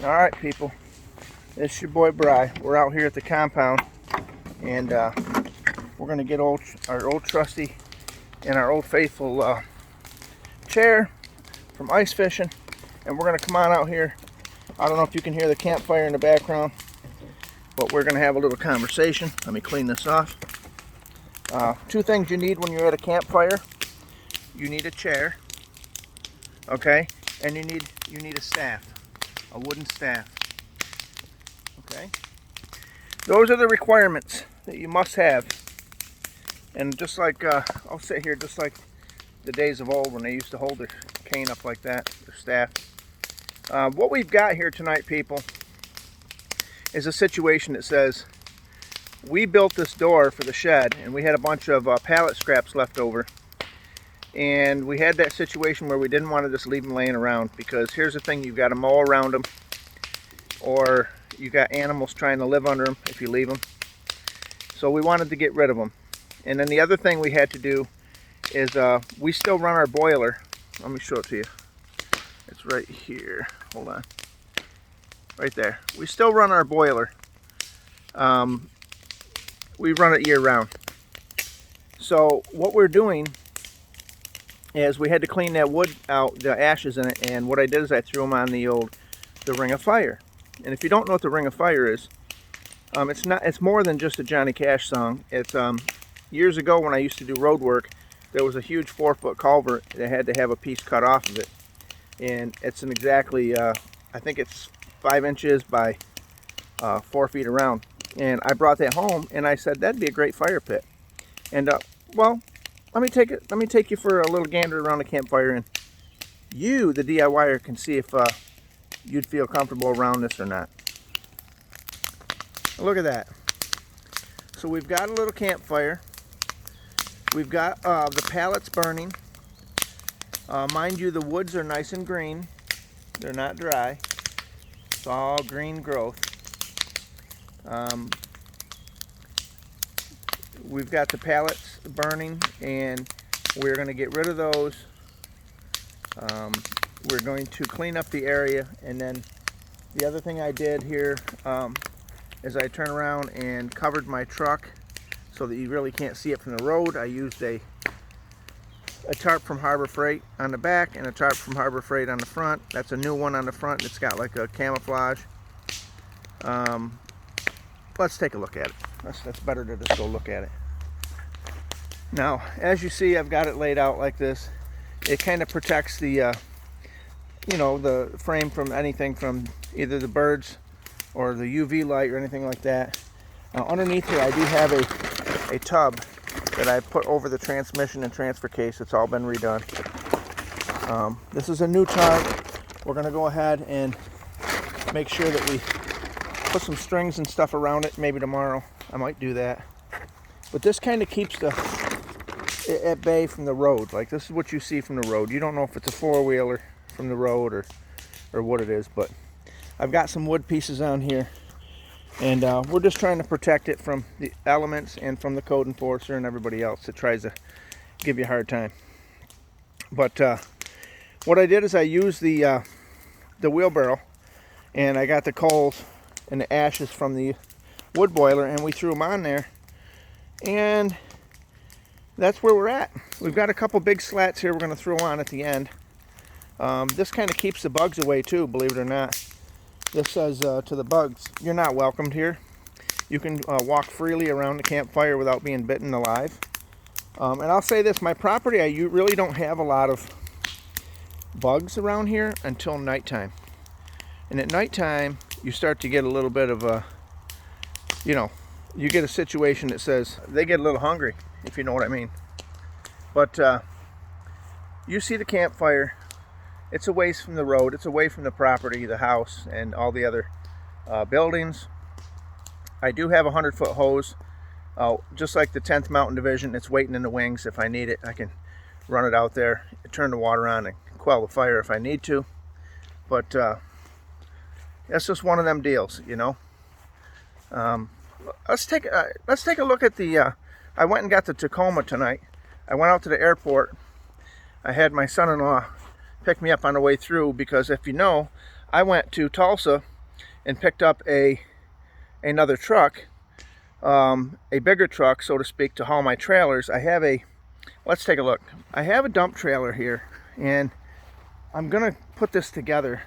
Alright people, it's your boy Bry. We're out here at the compound and we're going to get our old trusty and our old faithful chair from ice fishing, and we're going to come on out here. I don't know if you can hear the campfire in the background, but we're going to have a little conversation. Let me clean this off. Two things you need when you're at a campfire. You need a chair, okay, and you need a staff. A wooden staff. Okay, those are the requirements that you must have. And just like I'll sit here just like the days of old when they used to hold their cane up like that, their staff. What we've got here tonight, people, is a situation that says we built this door for the shed and we had a bunch of pallet scraps left over. And we had that situation where we didn't want to just leave them laying around, because here's the thing: you've got to mow around them, or you got animals trying to live under them if you leave them. So we wanted to get rid of them. And then the other thing we had to do is we still run our boiler. Let me show it to you. It's right here. Hold on. Right there. We still run our boiler. We run it year round. So what we're doing is we had to clean that wood out, the ashes in it, and what I did is I threw them on the Ring of Fire. And if you don't know what the Ring of Fire is, it's more than just a Johnny Cash song. It's years ago when I used to do road work, there was a huge 4-foot culvert that had to have a piece cut off of it, and it's an exactly I think it's 5 inches by 4 feet around. And I brought that home and I said that'd be a great fire pit. And well, let me take you for a little gander around the campfire, and you, the DIYer, can see if you'd feel comfortable around this or not. Look at that. So we've got a little campfire. We've got the pallets burning. Mind you, the woods are nice and green. They're not dry. It's all green growth. We've got the pallets burning, and we're going to get rid of those. We're going to clean up the area, and then the other thing I did here is I turned around and covered my truck so that you really can't see it from the road. I used a tarp from Harbor Freight on the back and a tarp from Harbor Freight on the front. That's a new one on the front. It's got like a camouflage. Let's take a look at it. That's better to just go look at it. Now, as you see, I've got it laid out like this. It kind of protects the, the frame from anything, from either the birds or the UV light or anything like that. Now, underneath here, I do have a tub that I put over the transmission and transfer case. It's all been redone. This is a new tarp. We're going to go ahead and make sure that we put some strings and stuff around it. Maybe tomorrow I might do that. But this kind of keeps it at bay from the road. Like, this is what you see from the road. You don't know if it's a four-wheeler from the road or what it is, but I've got some wood pieces on here, and we're just trying to protect it from the elements and from the code enforcer and everybody else that tries to give you a hard time. But what I did is I used the wheelbarrow, and I got the coals and the ashes from the wood boiler, and we threw them on there, and that's where we're at. We've got a couple big slats here we're going to throw on at the end. This kind of keeps the bugs away too, believe it or not. This says to the bugs, you're not welcomed here. You can walk freely around the campfire without being bitten alive. And I'll say this, my property, you really don't have a lot of bugs around here until nighttime. And at nighttime, you start to get a little bit of a, you get a situation that says they get a little hungry, if you know what I mean. But you see the campfire. It's a ways from the road. It's away from the property, the house, and all the other buildings. I do have a 100-foot hose, just like the 10th Mountain Division. It's waiting in the wings. If I need it, I can run it out there, turn the water on, and quell the fire if I need to. But that's just one of them deals, Let's take a look at the. I went and got the Tacoma tonight. I went out to the airport. I had my son-in-law pick me up on the way through, because if you know, I went to Tulsa and picked up another truck, a bigger truck, so to speak, to haul my trailers. I have let's take a look. I have a dump trailer here, and I'm gonna put this together.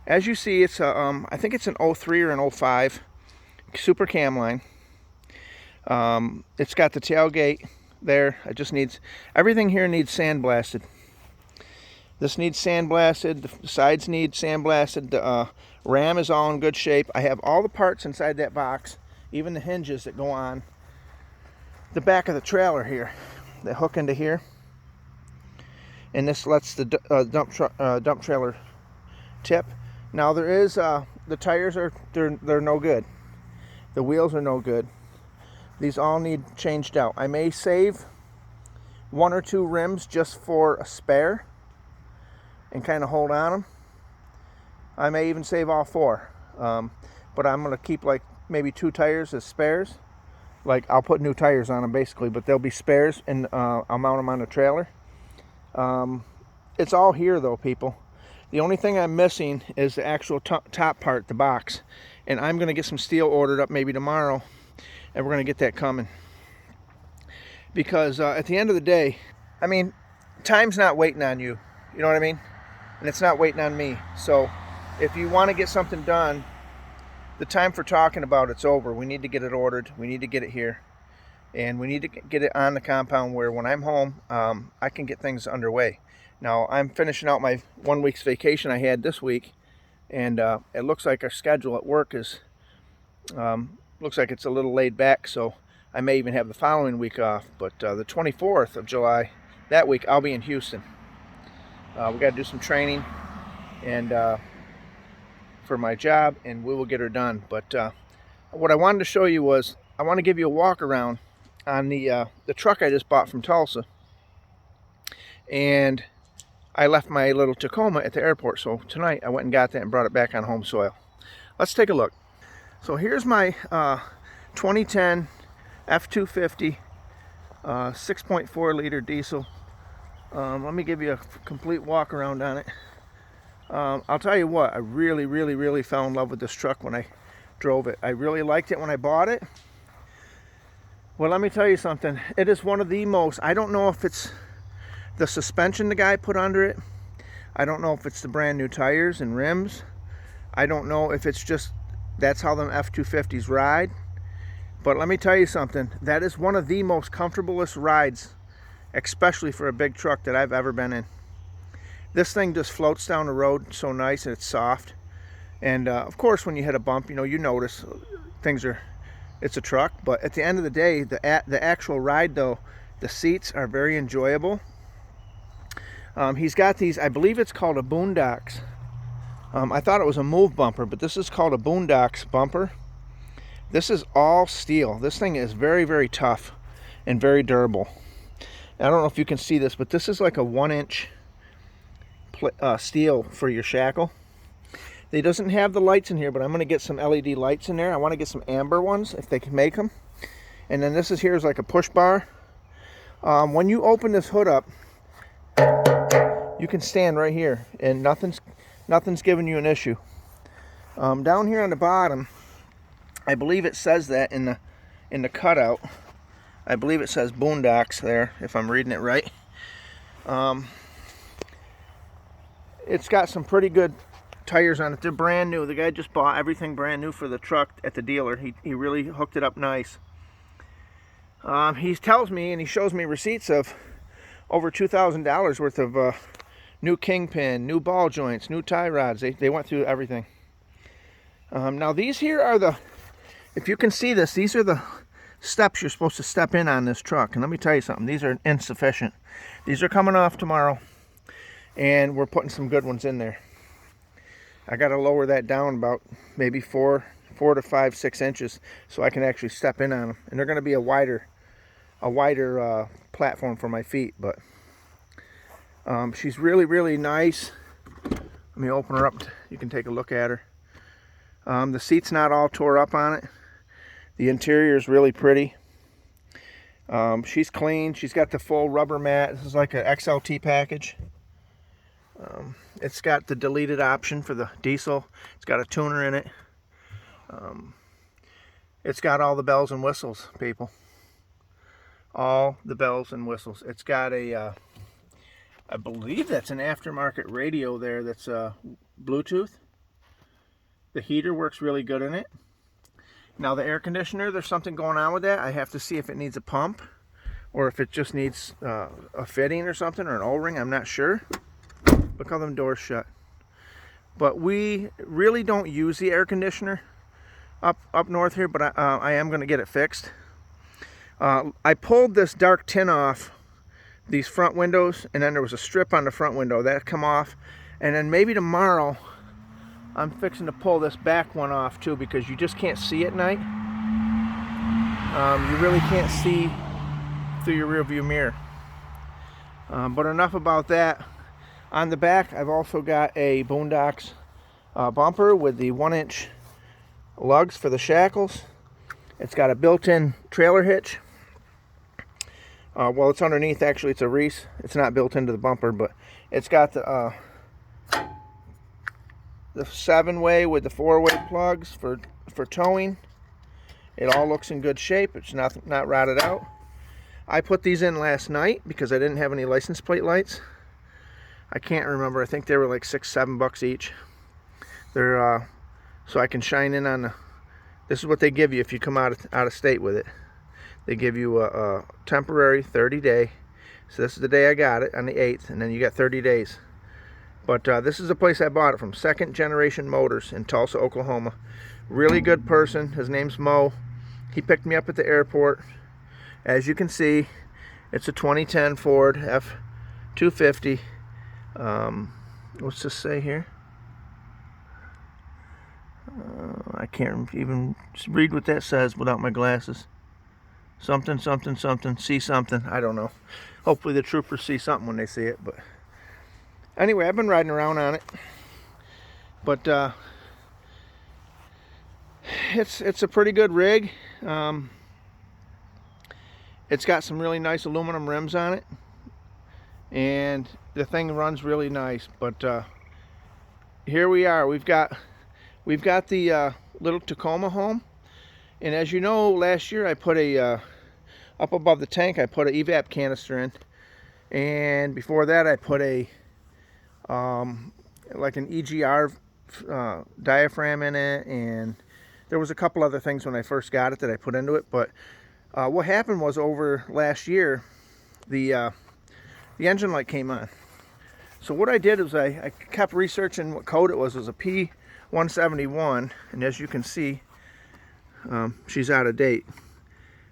As you see, it's I think it's an 03 or an 05 Super Camline. It's got the tailgate there. It just needs, everything here needs sandblasted. This needs sandblasted, the sides need sandblasted, the ram is all in good shape. I have all the parts inside that box, even the hinges that go on the back of the trailer here, that hook into here. And this lets the dump trailer tip. Now there is, the tires are, they're no good. The wheels are no good. These all need changed out. I may save 1 or 2 rims just for a spare and kind of hold on them. I may even save all 4. But I'm going to keep like maybe 2 tires as spares. Like I'll put new tires on them basically, but they'll be spares, and I'll mount them on the trailer. It's all here though, people. The only thing I'm missing is the actual top part, the box. And I'm going to get some steel ordered up maybe tomorrow, and we're going to get that coming. Because at the end of the day, I mean, time's not waiting on you. You know what I mean? And it's not waiting on me. So if you want to get something done, the time for talking about it's over. We need to get it ordered. We need to get it here. And we need to get it on the compound where when I'm home, I can get things underway. Now, I'm finishing out my 1 week's vacation I had this week. And it looks like our schedule at work is, looks like it's a little laid back. So I may even have the following week off. But the 24th of July, that week, I'll be in Houston. We got to do some training and for my job, and we will get her done. But what I wanted to show you was, I want to give you a walk around on the truck I just bought from Tulsa. And I left my little Tacoma at the airport, so tonight I went and got that and brought it back on home soil. Let's take a look. So here's my 2010 F250 6.4 liter diesel. Let me give you a complete walk around on it. I'll tell you what, I really fell in love with this truck when I drove it. I really liked it when I bought it. Well, let me tell you something. It is one of the most, I don't know if it's the suspension the guy put under it. I don't know if it's the brand new tires and rims. I don't know if it's just, that's how them F250s ride. But let me tell you something. That is one of the most comfortablest rides, especially for a big truck, that I've ever been in. This thing just floats down the road so nice, and it's soft. And of course, when you hit a bump, you notice things are, it's a truck. But at the end of the day, the actual ride though, the seats are very enjoyable. He's got these, I believe it's called a Boondocks. I thought it was a move bumper, but this is called a Boondocks bumper. This is all steel. This thing is very tough and very durable. I don't know if you can see this, but this is like a 1-inch steel for your shackle. It doesn't have the lights in here, but I'm going to get some LED lights in there. I want to get some amber ones if they can make them. And then this is here is like a push bar. When you open this hood up, you can stand right here, and nothing's giving you an issue. Down here on the bottom, I believe it says that in the cutout. I believe it says Boondocks there, if I'm reading it right. It's got some pretty good tires on it. They're brand new. The guy just bought everything brand new for the truck at the dealer. He really hooked it up nice. He tells me, and he shows me receipts of over $2,000 worth of new kingpin, new ball joints, new tie rods. They went through everything. Now these here are the, if you can see this, these are the steps you're supposed to step in on this truck. And let me tell you something, these are insufficient. These are coming off tomorrow, and we're putting some good ones in there. I got to lower that down about maybe 4 to 5, 6 inches so I can actually step in on them. And they're going to be a wider platform for my feet. But she's really nice. Let me open her up. You can take a look at her. The seat's not all tore up on it. The interior is really pretty. She's clean. She's got the full rubber mat. This is like an XLT package. It's got the deleted option for the diesel. It's got a tuner in it. It's got all the bells and whistles, people. All the bells and whistles. It's got a, I believe that's an aftermarket radio there that's Bluetooth. The heater works really good in it. Now the air conditioner, there's something going on with that. I have to see if it needs a pump or if it just needs a fitting or something, or an O-ring. I'm not sure. Look how them doors shut. But we really don't use the air conditioner up north here, but I am going to get it fixed. I pulled this dark tin off these front windows, and then there was a strip on the front window that come off, and then maybe tomorrow I'm fixing to pull this back one off too, because you just can't see at night. You really can't see through your rear view mirror. But enough about that. On the back, I've also got a Boondocks bumper with the 1-inch lugs for the shackles. It's got a built-in trailer hitch. Well, it's underneath. Actually, it's a Reese. It's not built into the bumper, but it's got the 7-way with the 4-way plugs for towing. It all looks in good shape. It's not rotted out. I put these in last night because I didn't have any license plate lights. I can't remember. I think they were like $6-7 each. They're so I can shine in on the. This is what they give you if you come out of state with it. They give you a temporary 30-day. So this is the day I got it, on the 8th, and then you got 30 days. But this is the place I bought it from, Second Generation Motors in Tulsa, Oklahoma. Really good person. His name's Mo. He picked me up at the airport. As you can see, it's a 2010 Ford F-250. What's this say here? I can't even read what that says without my glasses. Something, something, something. See something. I don't know. Hopefully the troopers see something when they see it. But anyway, I've been riding around on it. But it's a pretty good rig. It's got some really nice aluminum rims on it, and the thing runs really nice. But here we are. We've got the little Tacoma home, and as you know, last year I put a up above the tank I put an evap canister in, and before that I put a like an EGR diaphragm in it, and there was a couple other things when I first got it that I put into it. But what happened was, over last year, the engine light came on. So what I did was I kept researching what code it was. It was a P171, and as you can see, she's out of date.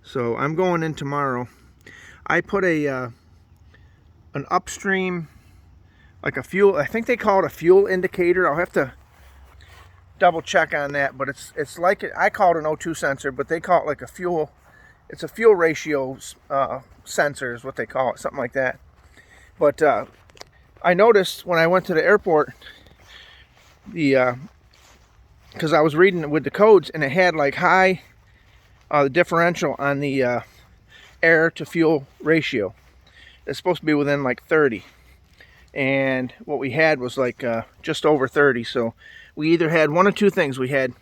So I'm going in tomorrow. I put an upstream, like a fuel, I think they call it a fuel indicator. I'll have to double check on that, but it's like it. I call it an O2 sensor, but they call it like a fuel. It's a fuel ratio sensor is what they call it, something like that. But I noticed when I went to the airport, because I was reading with the codes, and it had like high the differential on the air to fuel ratio. It's supposed to be within like 30, and what we had was like just over 30. So we either had one of two things. We had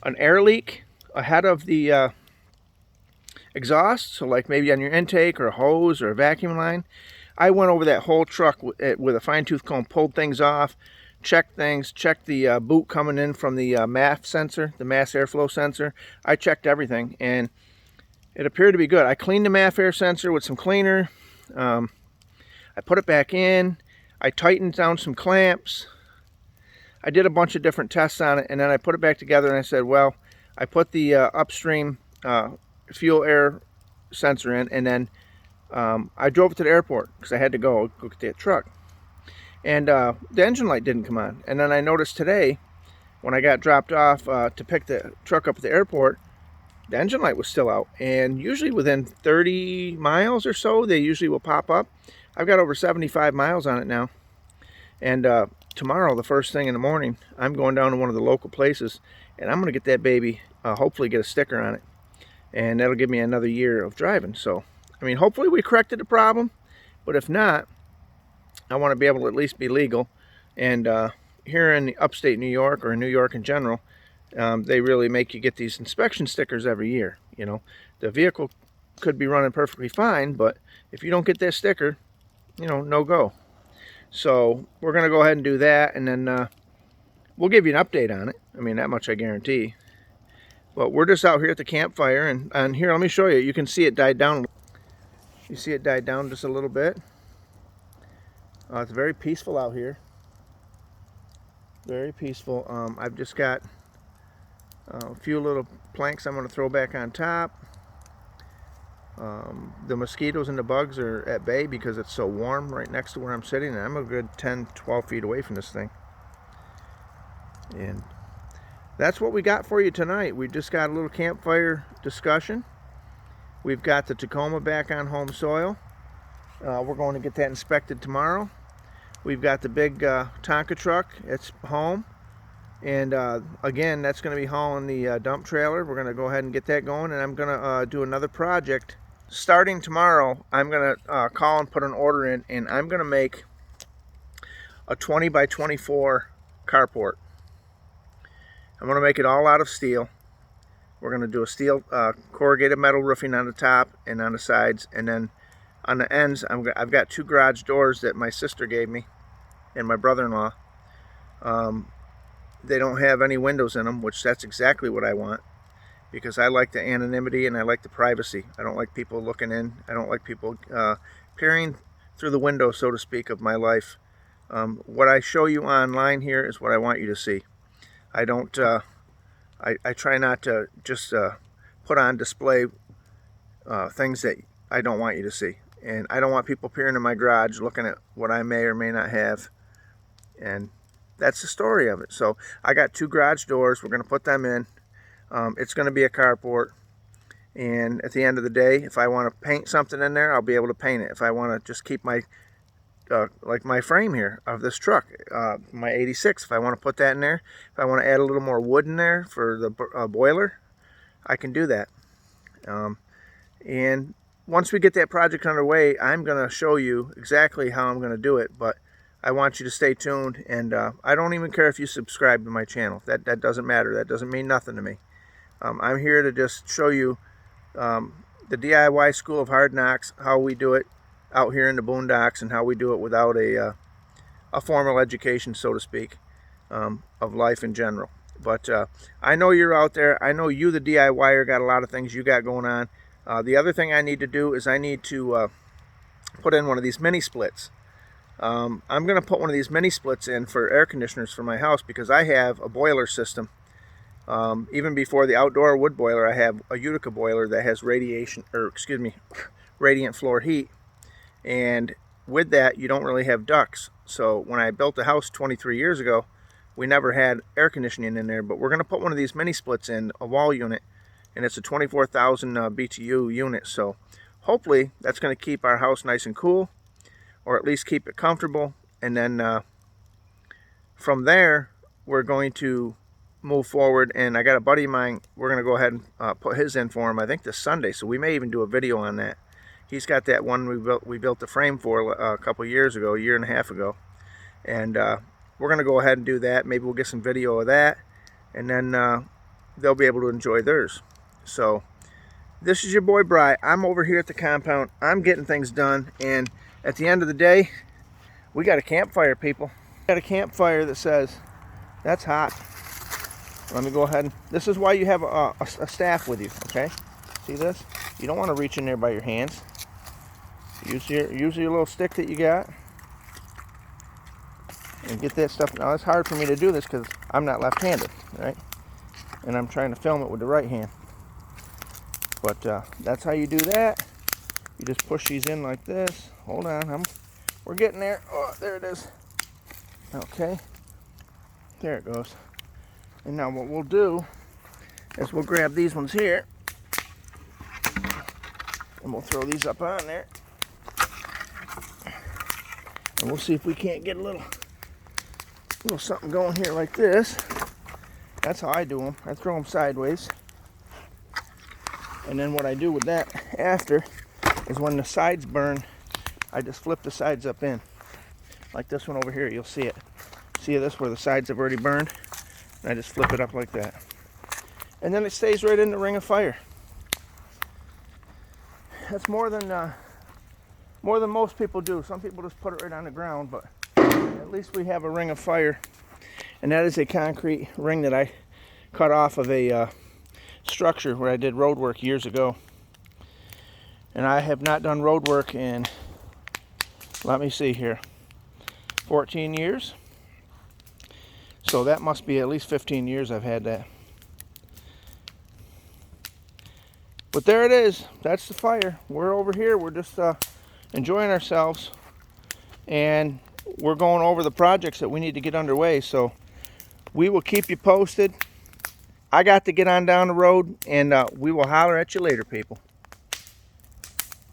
an air leak ahead of the exhaust, so like maybe on your intake or a hose or a vacuum line. I went over that whole truck with a fine-tooth comb, pulled things off, checked things, checked the boot coming in from the MAF sensor, the mass airflow sensor. I checked everything, and it appeared to be good. I cleaned the MAF air sensor with some cleaner. I put it back in. I tightened down some clamps. I did a bunch of different tests on it, and then I put it back together, and I said, well, I put the upstream fuel air sensor in, and then I drove it to the airport because I had to go get that truck, and the engine light didn't come on. And then I noticed today when I got dropped off to pick the truck up at the airport, the engine light was still out, and usually within 30 miles or so they usually will pop up. I've got over 75 miles on it now, and tomorrow, the first thing in the morning, I'm going down to one of the local places, and I'm going to get that baby, hopefully get a sticker on it, and that'll give me another year of driving. So I mean, hopefully we corrected the problem, but if not, I want to be able to at least be legal. And here in the upstate New York, or in New York in general, They really make you get these inspection stickers every year. You know, the vehicle could be running perfectly fine, but if you don't get that sticker, you know, no go. So we're going to go ahead and do that, and then we'll give you an update on it. I mean, that much I guarantee. But we're just out here at the campfire, and here, let me show you. You can see it died down. You see it died down just a little bit. It's very peaceful out here. Very peaceful. I've just got a few little planks I'm going to throw back on top. The mosquitoes and the bugs are at bay because it's so warm right next to where I'm sitting, and I'm a good 10-12 feet away from this thing. And that's what we got for you tonight. We just got a little campfire discussion. We've got the Tacoma back on home soil. We're going to get that inspected tomorrow. We've got the big Tonka truck. It's home. And again, that's going to be hauling the dump trailer. We're going to go ahead and get that going. And I'm going to do another project. Starting tomorrow, I'm going to call and put an order in. And I'm going to make a 20 by 24 carport. I'm going to make it all out of steel. We're going to do a steel corrugated metal roofing on the top and on the sides, and then on the ends I've got 2 garage doors that my sister gave me and my brother-in-law. They don't have any windows in them, which that's exactly what I want, because I like the anonymity and I like the privacy. I don't like people looking in. I don't like people peering through the window, so to speak, of my life. What I show you online here is what I want you to see. I don't. I try not to just put on display things that I don't want you to see. And I don't want people peering in my garage looking at what I may or may not have. And that's the story of it. So I got 2 garage doors. We're going to put them in. It's going to be a carport. And at the end of the day, if I want to paint something in there, I'll be able to paint it. If I want to just keep my like my frame here of this truck, my 86, if I want to put that in there, if I want to add a little more wood in there for the boiler, I can do that. And once we get that project underway, I'm going to show you exactly how I'm going to do it, but I want you to stay tuned. And I don't even care if you subscribe to my channel. That doesn't matter. That doesn't mean nothing to me. I'm here to just show you the DIY School of Hard Knocks, how we do it out here in the boondocks, and how we do it without a formal education, so to speak, of life in general. But I know you're out there. I know you, the DIYer, got a lot of things you got going on. The other thing I need to do is I need to put in one of these mini splits. I'm going to put one of these mini splits in for air conditioners for my house, because I have a boiler system. Even before the outdoor wood boiler, I have a Utica boiler that has radiant floor heat. And with that, you don't really have ducts. So when I built the house 23 years ago, we never had air conditioning in there. But we're going to put one of these mini splits in, a wall unit, and it's a 24,000 BTU unit. So hopefully that's going to keep our house nice and cool, or at least keep it comfortable. And then from there, we're going to move forward. And I got a buddy of mine, we're going to go ahead and put his in for him, I think this Sunday. So we may even do a video on that. He's got that one we built the frame for a couple years ago, a year and a half ago. And we're going to go ahead and do that. Maybe we'll get some video of that, and then they'll be able to enjoy theirs. So this is your boy Bry. I'm over here at the compound. I'm getting things done, and at the end of the day, we got a campfire, people. We got a campfire that says, that's hot. Let me go ahead and, this is why you have a staff with you, okay? See this? You don't want to reach in there by your hands. Use your little stick that you got and get that stuff. Now it's hard for me to do this because I'm not left-handed, right? And I'm trying to film it with the right hand. But that's how you do that. You just push these in like this. Hold on, we're getting there. Oh, there it is. Okay, there it goes. And now what we'll do is we'll grab these ones here, and we'll throw these up on there. And we'll see if we can't get a little something going here like this. That's how I do them. I throw them sideways. And then what I do with that after is when the sides burn, I just flip the sides up in. Like this one over here, you'll see it. See this where the sides have already burned? And I just flip it up like that. and then it stays right in the ring of fire. That's more than most people do. Some people just put it right on the ground, but at least we have a ring of fire. And that is a concrete ring that I cut off of a structure where I did road work years ago. And I have not done road work in, let me see here, 14 years. So that must be at least 15 years I've had that. But there it is. That's the fire. We're over here. We're just enjoying ourselves. And we're going over the projects that we need to get underway. So we will keep you posted. I got to get on down the road, and we will holler at you later, people.